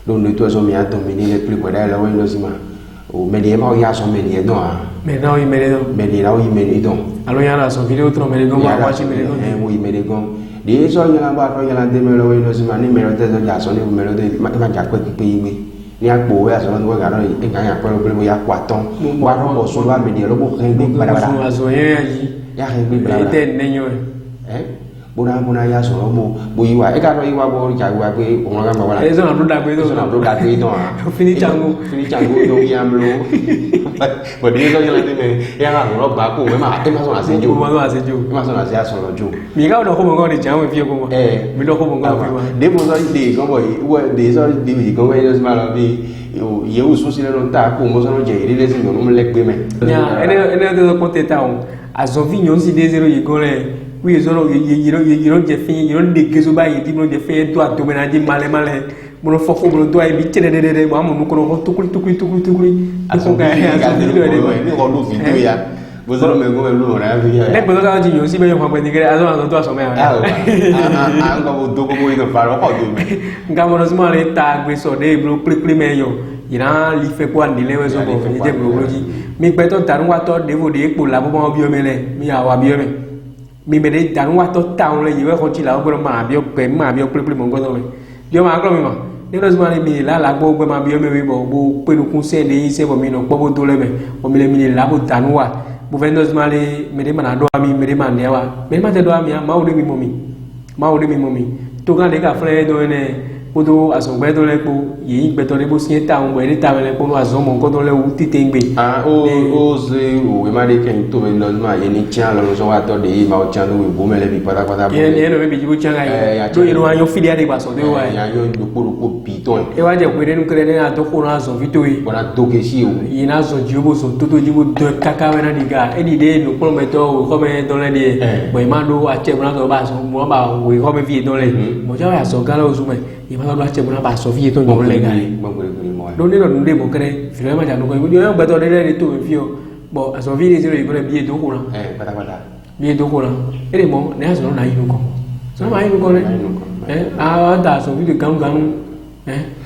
do ne to so mi ate tomini le pli gwedai la wen lo sima o me de ma o ya so me de do a me na o me de do me de la o me de do alo ya la so video tro me de go ma wa chi me de do o me de go de so ya la ba to ya la de me lo wen lo sima ni me lo te so ja so ni me lo de ma ja ko pe yi ni apo ya so no ga no e ga ya ko lo mo ya kwa ton wa ro bo so wa me de lo bo ken gbe bara bara so ye ya ken gbe bara te ne yo bona ya so mo bo yiwa e ka ro yiwa bo ja wa pe o mo ga ma wala e so na do da pe do fini changu do yamlo bo de so yela de me ya ga ro ba ko we ma e ma so na se jo ma so na se aso lo jo mi ga do ko mo ga de jan we fi ko mo mi do ko mo ga fi wa de mo so de ko bo we de so de wi ko we so ma lo bi ye o so si le no ta ko mo so no je ri le si no mo le pe me ya ene de ko te ta on azovi nyon si de zero yi go le oui ils ont des filles ils ont des questions bah ils disent des filles toi tu m'as dit mal mon foko mon doigt et bitte de moi mon ko tukuli aso ga ya video de ko lu video ya bozoro me go lu ra ya le bozo ga ji yo si be yo kwa ni gere aso to aso me a ngo bo dogo mo ino faro ko do me ngamo no smale ta gbe so de bro pli me yo ira li fe ko ani le we so ko ni je bro ji mi pe to tarun wa to de vo de epo la bo mo bi o me le mi ya wa bi o me mi me de dan wa to town le yiwe ko ti la o ma bi o pe ma bi o pli mo ngodo me yo ma klo mi ma ni rosemary mi la gbo gbe ma bi o me wi bo pe nu kun se le se bo mi no gbo do le me o mi le mi la bo dan wa bo ve rosemary me de ma na do mi me de ma ne wa me ma te do mi ma o de mi momi to ga de ka fre do ne kodo asongbe do le po yi gbe to le bo sin ta un le ta le po no azomo kodo le u titengbe o ze o we ma de ken to me no ma ye ni chan lo so wa to de ma o chan no we bo me le bi pata bo ye no me bi ju chan ga do iro anyo filia de ba so de wa ya yo do po bi ton e wa je ko de nu kre ne na to ko na so vito yi bona to ke si o yi na so jibo so to jibo do kaka we na diga e di de no ko me to ko me do le de bo ma do a che bona so ba so mo ba we ko me vi do le mo ja ya so ga lo so me y ma lo hace una paso fie to no le gale donc ne nous démocré finalement j'ai nous il y a un bateau de tout fio bon à son vie les il connaît billet d'eau là billet d'eau là et les mots n'est pas na yinu ko so ma yinu ko ah da so vie de gang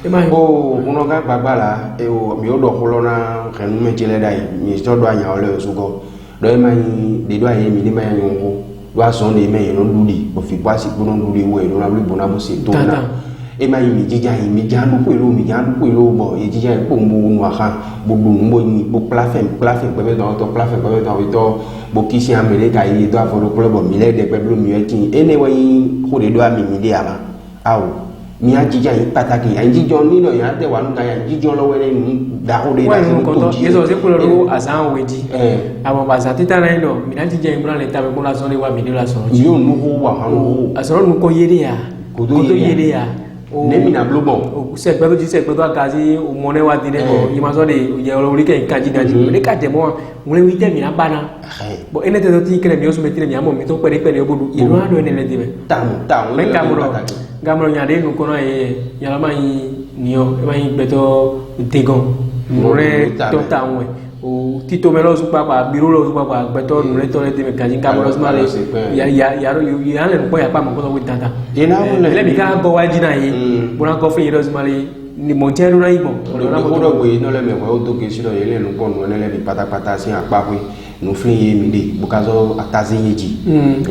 e ma o uno ga gbagba la e o mi o do ko lona kan me jele dai mi so do anya ole so go do e mai de do aye mi ni mai yun ko do aso ni me no luli bo fi pa si ko no luli wo e no na lu bo na bo se to na e mai mi jija yi mi jan du ko lo bo e jija ko mo nu aka bo du mo ni bo plafin pe be do to plafin pe be do to bo kisi amele ka yi do aforo ko bo mi le de pe blo mi e tin e ne wo yi ko de do ami mi de ama awo mi a jija yi pataki a jijo ni no ya te wa nu ka ya jijo lo wele ni da ho de da ko to yeso se ko lo azan wedi abo ba za tita na no mi na jija imra le tabe ko la so le wa mi ni la so yo nu ho wa hanu asoro nu ko yede ya ko to yede ya ne mi na blo bon o se gbe to akazi o mo ne wa dine bo yi ma so de ye lo ri ke kan jina ji me ka te mo mo le wi te mi na bana bo ene te to ti kele mi o so me tire mi amo mi to pere obodu iro ado ene le dibe tam me ka mo gamro nyade nu kono e yala mai nio e mai beto degon nure to tawe o tito melo su papa biro lo su papa beto nure to le de kaji gamro smale ya ro ya le ko ya pa mo ko wi tata ina le mi ka go waji na yi bona ko fi ro smale ni mo jeru na ibo na ko do gbe no le me ko to ke siro ye le nu ko no le le pata si apa wi no fli ye mi de bukazo atazi yeji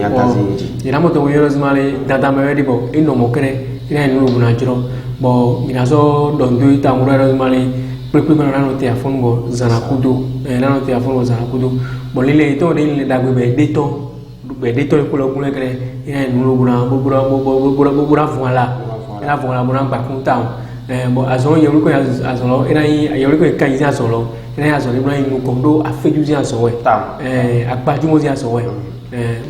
ya atazi yeji ina mo to yo smale tata me di bo ino mo kere ina nu buna jiro bo mina so don do ita mo ro smale pepe na no te afon go zana kudo na no te afon go zana kudo bo lile to de le dagbe be de to ko lo gun le kere ina nu buna bo fuala ina fuala buna ba kun ta bo azon ye ko azon lo ina ye ko kan yi azon lo ina azon le buna inu ko do afeju si azon we apaju mo si azon we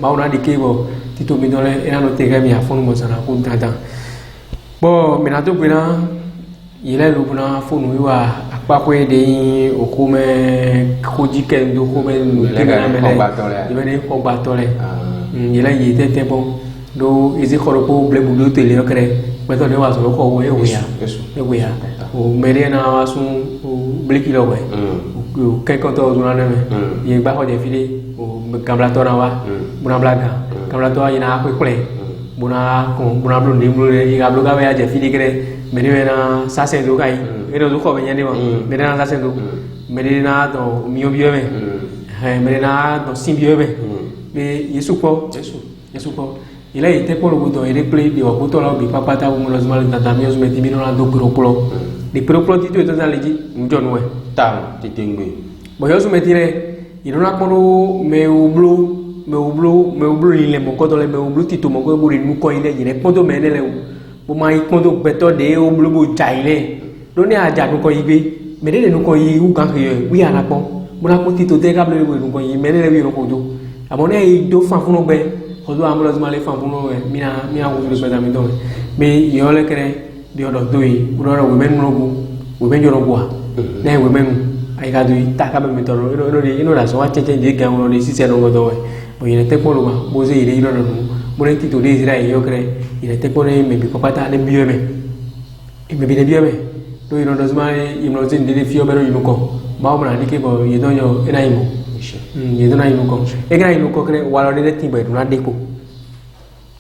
ba una de ke bo tito mi dole ina no te ga mi afon go zana kun ta bo mina to bina ile lu buna fonu wa apako de okume koji ken do ko me lu te ga mele ibe de ko ba tole ile yi te bon do izi khoropo ble bu do tele okre beto de wa so ko we ya o mere na wa sun o ble kilo we o ke ko to zuna ne ye ba ko de fili o gamla to na wa buna blaga gamla to ina ko kle buna ko buna blu ni blu ye ga blu ga we ya je fili kre mere na sa se do kai ero do ko be nyane ba mere na sa se do mere na to mi obio me mere na to simbio be be yesu ko il a été pour le bout de replay de Wabuto là bi papa ta mo lozmal tata mi osme timino na do groplo de proplo ti to ta leji njon we tam titengbe bo yo osme tire irona kono me ublu ile mo ko to le me ublu ti to mo ko buri nu ko ile jire pondo me le bo mai pondo beto de ublu bo jaile do ni aja ko ibe me de nu ko yi u kan ke wi ana pon mo na ko ti to de ka ble bo nu ko yi me le wi ko do amone do fa funu be odo amulos male fambuno mina wulu beta mi don me yole kere dio do doi urora women nobu women joro bua na women ai ga doi taka be mi toro ino la so wa cheche de ga wono si se no godo bo yele te polo ma bo ze ire ino no mo ne ti to de Israel yo kere ile te polo me bi papa ta le biyo me me bi de biyo me do ino do zmale imno zin de fio bero ino ko ma mo na dike bo yedo yo ina imo yedo na ino ko e ga ino ko kre walo de ti be na depo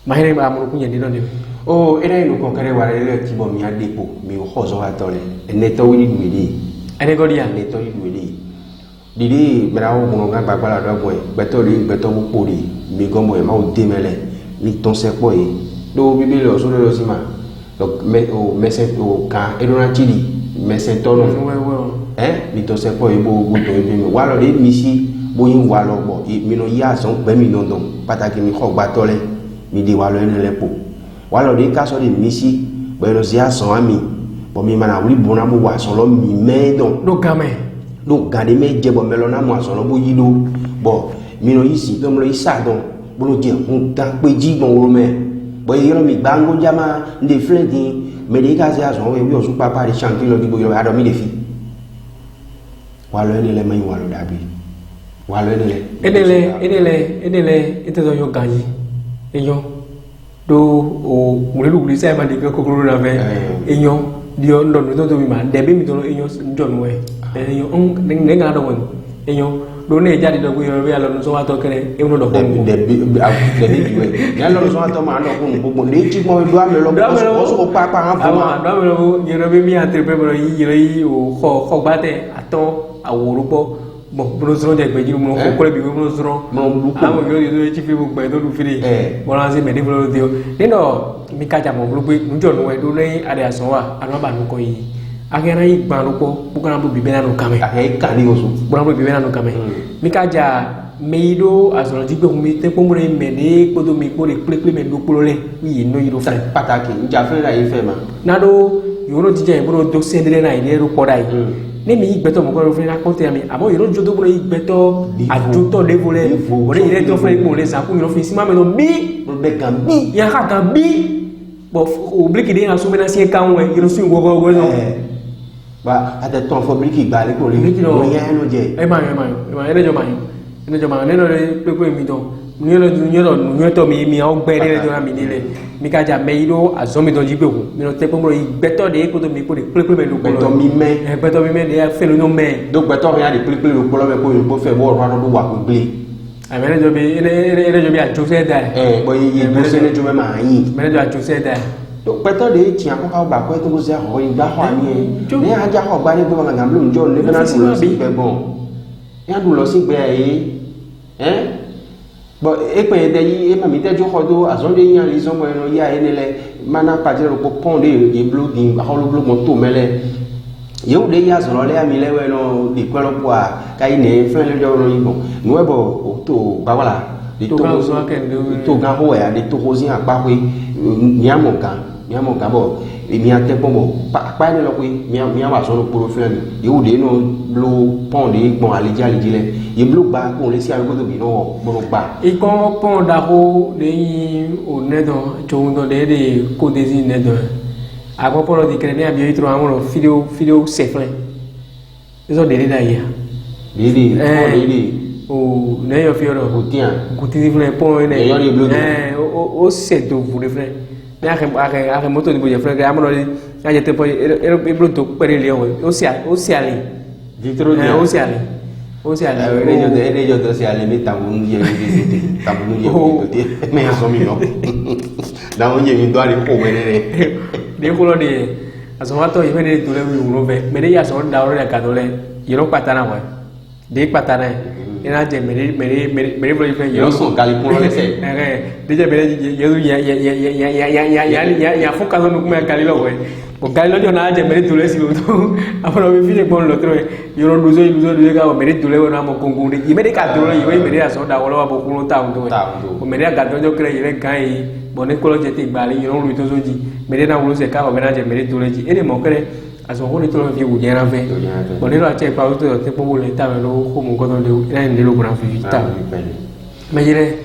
mahire ba mo kunya dino de o ina ino ko kre walo de ti bo mi a depo mi o hozo wa tole ene to wi duidi ene go dia ene to wi duidi didi bra o mo ga gbagba la do boy beto bu pori mi gomo e ma o demele mi ton se po e do bibele o so do si ma donc mese o ka edona chili mese tono mi to se po e bo to e mi walo de mi si bo yin walo bo mi no ya so pe mi no don pataki mi kho gba tole mi di walo ene lepo walo de ka so de mi si bo no si aso ami bo mi mana wuri bona mo wa so lo mi me don do gade me je bo melo na mo aso lo bo yido bo mi no yisi to mo lo isa don bo lo je hun ta pe ji gbon wo me bo yiro mi gbango jama nde fledi medica se aso we bi o su papa ri chanti lo di bo yiro ado mi de fi walo ene le mai walo dabi walo edele ete zo yo ganyi eyo do o mulelu guri sai ma de ko ko na ve eyo dio ndo no to mi ma de be mi to enyo njon we enyo ne ga do won enyo do ne jadi do ko yo ya lo so wa to kere e no do ko de bi ya lo so to ma lo ko gbogbo le ti mo do ame lo ko so pa pa han ama do me lo yero be mi atre pe mo yi o kho gbate ato aworo po bon bro zoro de gbeji mo ko bi mo zoro amo yo yo chi fi mo gbe do du firi mo la se me de bro dio nino mi ka ja mo bro pe njo no we do le ade aso wa anu ba nu ko yi agera yi gba ru po bukana bu bibena no kame e ka ni oso bukana bu bibena no kame mi ka ja meido aso ji pe mi te po mo re me de ko do mi ko le ple me do ko le yi no yi do fa pataki nja fe ra yi fe ma na do yo no ti je bro do se de na ile ru po dai ne mi igbeto mo ko ro fe na konte ami amo yo no jodo bro igbeto ajuto de vole o re ile to fe mo le sa ku yo fi sima me no bi be gambi ya ka gambi bo obliki de na so me na si ka won yo so wo no ba ate ton fo bliki gba le ko le no ya no je e ma ene jo ma ne no le pe ko mi to ni to mi o gbe le do na mi ni le mi ka ja me ido azomi do jigbe ku mi no te po mo igbeto de ko to mi ko de ple me do ko beto mi me de fe lo no me do gbeto ya de ple lo ko lo me ko yo bo fe bo ro do wa ko gbe a me jo bi ene jo bi a jose da bo yi bo se ne jo me ma yin me jo a jose da do gbeto de ti an ko ka gba ko to ko se ho igba ho ani ni a ja ho gba ni gbo ma ngam lo njo le na du lo si pe bon ya du lo si gbe bon ekpe de yi e ma mi te jo khodo azon de yan lison mo no ya enele mana pa je ro pon de e blogging a holo blog mo to mele yo de ya zo le ami le we no di kwelo kwa kai ne fe le jo ro yibo no e bo to ba wala di to ga ho ya di to ho sin apa we mi amo kan bo mi ate pon bo pa ni lo pe mi wa so ro poro fe mi yo de no blo pon de gbon aliji le ye blog ba ko le si ago to bi no bo ba e ko pon da ho de yin o ne do jo ndo de ko de zi ne do ago polo di kre ne abi itro amoro video se fle eso de da ya o ne yo fioro o ti fle pon ne o se do vous le fle ne ake moto di bo je fle amoro ya je te po e blo to pere le o se ali vitro o se ali o se ala ere yo to se ale mi tamu ye me so mi no da on ye mi do ari ko menere de ko lo de aso to ye me do le wi uro be me de ya so da ro le ka do le yero patana wa de patana ina je me bro ye so gali ko le se de je me ya fo ka no kuma gali lo we o gali lo na je me do le si lo to afro mi fini bon lo tro yoro duzo ga o me do le na mo kongun de ye me de ka do lo ye me de aso da wo lo bo kun ta ndo o me de ga do jo kre ye kan yi bo ne ko lo je te gba le yoro lu to soji me de na wo se ka o me na je me do le ji ene mo kre aso ho ni to lo fi wu je ran fe bo ne lo a che pa o to te po wo le ta me lo ko mo ko do le ina ni lo gran fi ta me yere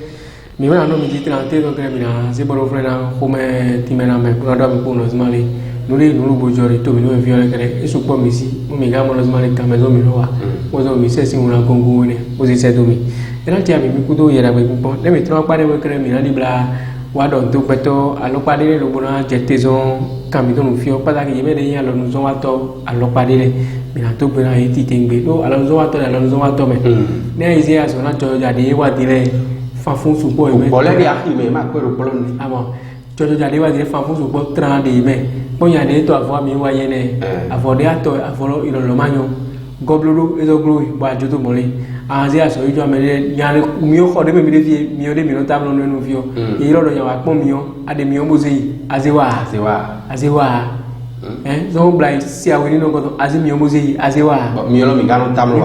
mi va no mi di trante do kre mi na se bo lo fre na ko me ti me na me ko do mi ko no smali nuri nuru bojori to mi no viole kere isu po mi si mo mi ga mo los male kamezo mi lowa mo zo mi se si una kongu ne o si se do mi era ti ami mi kudo yera be pupo le mi tro pare we kere mi na di bla wa do to peto alo pade le lo bona jetezon kami to no fio pata ki yeme de yan lo nu zo wa to alo pade le mi na to bena yi ti tengbe do alo zo wa to me ne ise aso na to jade wa di le fa fun su po me bo le di akhi me ma ko ro polo ni amo jojo jade wa di fa fun su po tran de me ponya de to afọ mi wa yene afọ de ato afọ ilo lo manyo goblulu ezo glo ba joto mole azi aso ijo amele nyale mi o khode me mi de mi o de mi no tablo no nu fio iro lo yawa pon mi o ade mi o mozi azewa so blai si awiri no goto azi mi o mozi azewa mi lo mi gano tablo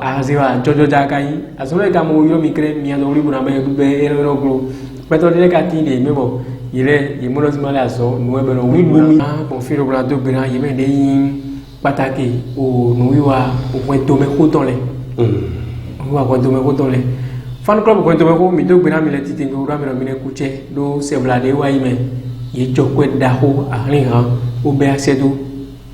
azewa jojo jakai aso le ga mo yo mi kre mi ado ri buna be ero glo peto de ka ti de mebo ile yemulo zimale aso nuwe belo wimi bon firo bla do bena yeme de yin pataki o nuwa o kwento me ko ton le wa kwento me ko ton le fan club kwento me ko mi do bena mi le titi ndo ra mi no mi ne kuche do se bla de wa yime ye jokwe da ho arin ha o be asedu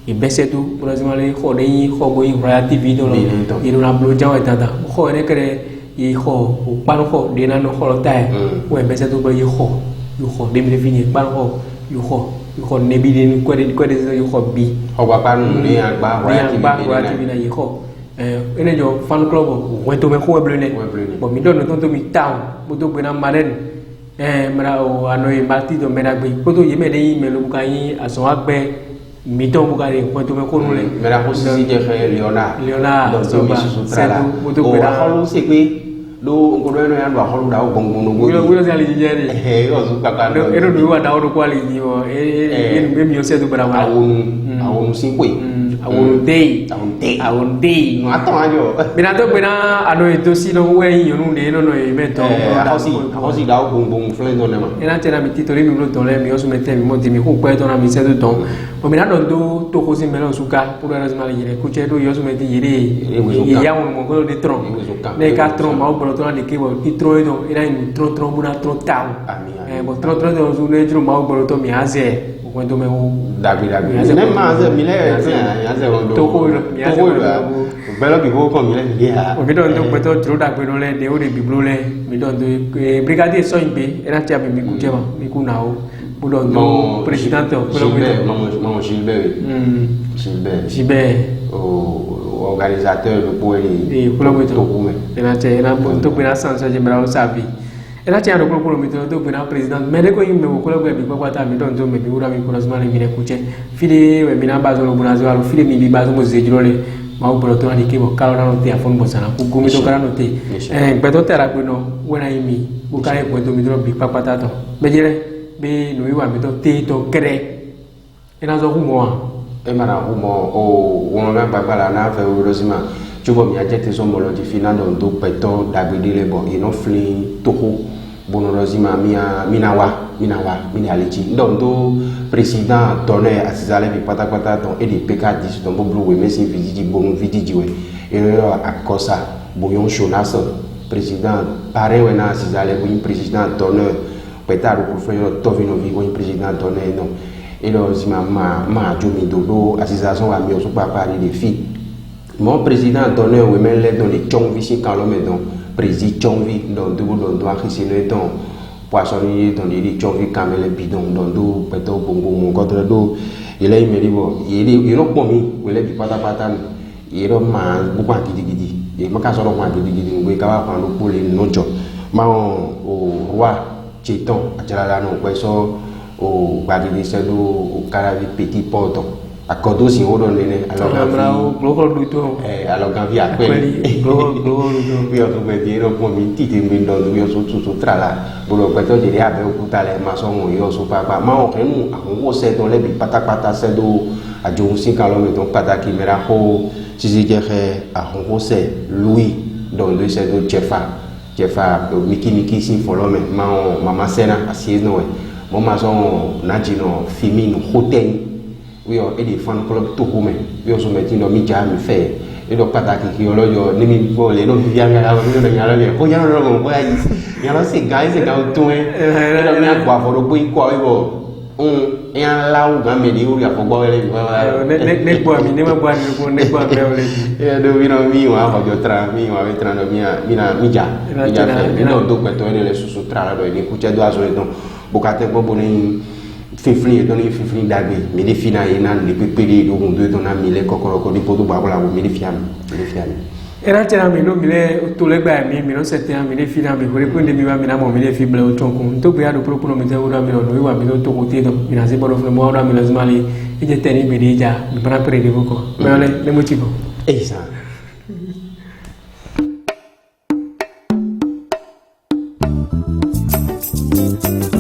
e be sedu bla zimale ko de yin ko bo yin ra tv do lo yin na blo jaw tata ko ne kere yi ko o pa no ko de na no ko lo tai o be sedu bo yi ko yo ko de mi fini pa ko yuko nebi ni kwa de yuko bi Hoba ni agba Royal TV na yuko ene jo fan club wento me ko blene bo mi don to mi town bo to bena maren mara o anoi parti do mera gbe ko to yeme de me lo bukai aso agbe mi don bukari wento me ko nule mera ko si je fe Leona so ba bo to bena holu se pe do ngodo no yan ba holu daw gongo no wilo sali jere o su kaka no ero do wa daw do kwali ni o mi yo se do bara wa awon si pe awon day no ato ajo bina to bina ano to si no we yonu de no no evento hosi daw gongo flen no ma ena tena mi titoli mi lo tole mi osu mete mi monti mi ku pe to na mi se do don o bina don do to ko si melo suka pour la semana yere ku che do yo su mete yere ya un mo ko de tron ne ka tron ma o to na de ke bo ti tron do era in tron buna tron taw bo tron do su ne juro ma o to mi haze quando me Davi nem mais mi le to ko bello bi ko mi le dia o mi don do peto tro da pe no le de o de biblo le mi don do brigadier so imbe era tia mi ku jema mi ku na o bu don do presidente o pelo mo Gilbert o organisateur do poeri to ku me era tia era to pe na sansa je mera o sabi ela tinha no grupo mi to bina president me de ko yimbe ko la bi ko ta mi don zo me bi ura mi ko lazima mi ne kuche fili we mina bazo lo bunazo alo fili mi bi bazo mo zejrole ma o bro to na ke bo kala na no te afon bo sana ku gumi to kala no te pe to tera pe no wena yimi bu kala ko to mi do bi papa ta to be jere be no iwa mi to te to kre ena zo humo e mara humo o won na papa la na fe o lazima chubo mi ajete so molo di finando ndo peto dagbedele bo ino fli toko bonolozima mina alichi ndo president donné asizale bi pata don et di PK10 don boblu we mesi vidiji bon vidiji we eno akosa boyon shonas president pare we na asizale bo president donné petaro pour faire tovino vi bo president donné no eno zima ma jomi dodo asization wa mi o so papa ni défi mon président donné we mele dans les chongvi si kalome don président chongvi dans do akhisine don poissonnier dans les chongvi kamele bidon dans do peto bongo mon contre do il est meribo il no pomi we le bi pata il ma buka gidi e maka so ro ma gidi we ka wa no pole nojo ma o roi cheton ajala no kweso o bagidi sedo o karavi petit porto akodo si wodo nene alors quand via quelli io to be dire po mi titi mi do io su tra la bolo peto dire abe okutale ma so mo io su papa ma o remu awon se don le bi patapata se do ajo si kan lo me don pataki mera ho si jere awon se Louis don do se do jefa miki si follow me ma mama sena asie no we mo ma so na jino fimi no hotel oui et des fan club tout comme oui so metti no mi ja mi fe e do pataki ki olojo ni mi bo le no via ngala mi no ngala le ko ya no ko ai ya no se guys e ga to e do mi agba fo do bo ko e bo ya lawo ga me di uri afo gbo le ne bo mi ne ma bo ni ko ne bo me ole e do mi wa ho jo tra no mi ja e do ko to le su tra la do ni ku che do aso e don bokate bo ni fifli don fifli dagbe mi de fina ina le pepede do hundo don na mi le kokoro ko di podo babula wo mi de fiam era tena mi no mi le to le gba mi no sete mi de fina mi ko re punde mi wa mi na mo mi de fible o tonku to be ado proprio mi te wo mi no wa mi no to ko te do mi na se bolo fle mo wa mi lazima le e je teni be de ja mi para pre de boko me le motivo e sa